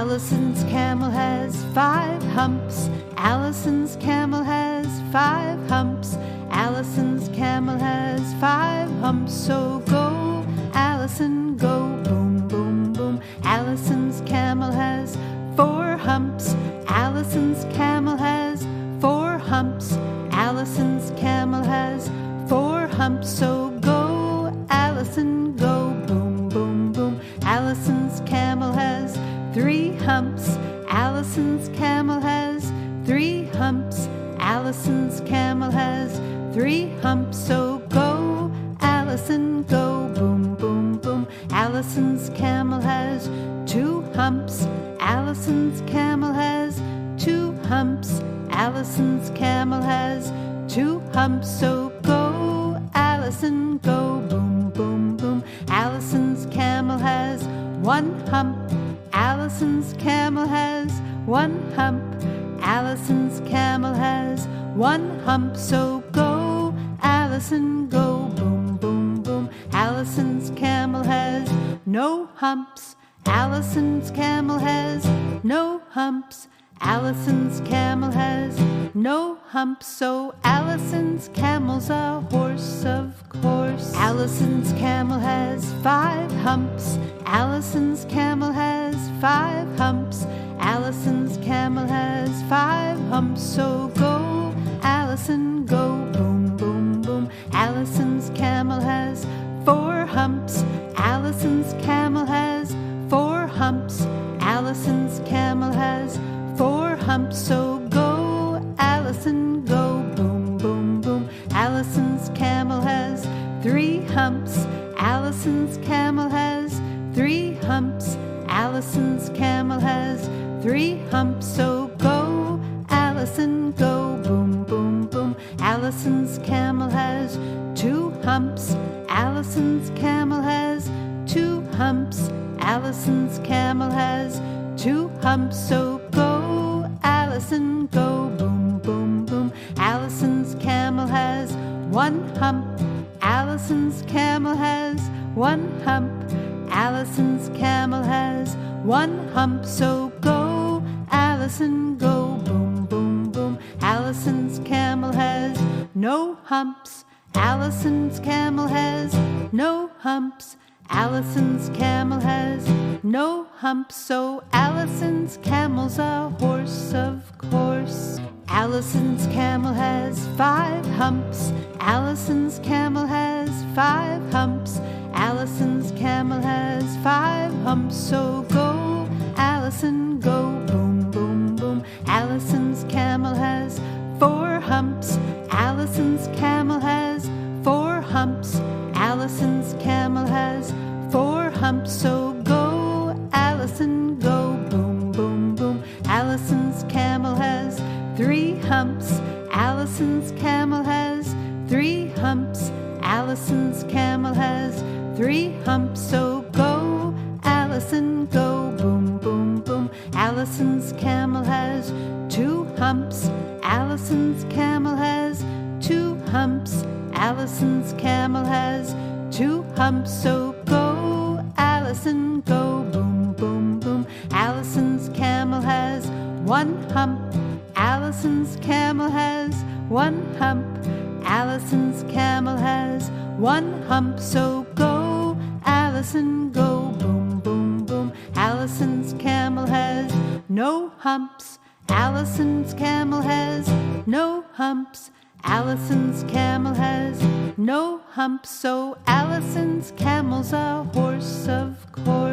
Allison's camel has 5 humps. Allison's camel has 5 humps. Allison's camel has 5 humps. So go, Allison, go, boom, boom, boom. Allison's camel has 4 humps. Allison's camel has 4 humps. Allison's camel has 4 humps. So go, Allison, go, boom, boom, boom. Allison's camel has 3 humps. Allison's camel has 3 humps. Allison's camel has 3 humps. So go, Allison, go, boom, boom, boom. Allison's camel has 2 humps. Allison's camel has 2 humps. Allison's camel has 2 humps. So go, Allison, go, boom, boom, boom. Allison's camel has 1 hump. Allison's camel has 1 hump. Allison's camel has 1 hump. So go, Allison, go, boom, boom, boom. Allison's camel has no humps. Allison's camel has no humps. Allison's camel has no humps. So Allison's camel's a horse, of course. Allison's camel has 5 humps. Allison's camel has 5 humps. Allison's camel has 5 humps. So go, Allison, go, boom, boom, boom. Allison's camel has 4 humps. Allison's camel has 4 humps. Allison's camel has 4 humps. So go, Allison, go, boom, boom, boom. Allison's camel has 3 humps. Allison's camel has 3 humps. Allison's camel has 3 humps. So go, Allison, go, boom, boom, boom. Allison's camel has 2 humps. Allison's camel has 2 humps. Allison's camel has 2 humps. So go, Allison, go, boom, boom, boom. Allison's camel has 1 hump. Allison's camel has 1 hump. Allison's camel has 1 hump. So go, Allison, go, boom, boom, boom. Allison's camel has no humps. Allison's camel has no humps. Allison's camel has no humps. So Allison's camel's a horse, of course. Allison's camel has 5 humps. Allison's camel has 5 humps. Allison's camel has 5 humps. So go, Allison, go, boom, boom, boom. Allison's camel has 4 humps. Allison's camel has 4 humps. Allison's camel has 4 humps. So go, Allison, go, boom, boom, boom. Allison's camel has 3 humps. Allison's camel has 3 humps. Allison's camel has 3 humps. So go, Allison, go, boom, boom, boom. Allison's camel has 2 humps. Allison's camel has 2 humps. Allison's camel has 2 humps. So go, Allison, go, boom, boom, boom. Allison's camel has 1 hump. Allison's camel has 1 hump. Allison's camel has 1 hump. So go, Allison, go, boom, boom, boom. Allison's camel has no humps. Allison's camel has no humps. Allison's camel has no humps. So Allison's camel's a horse, of course.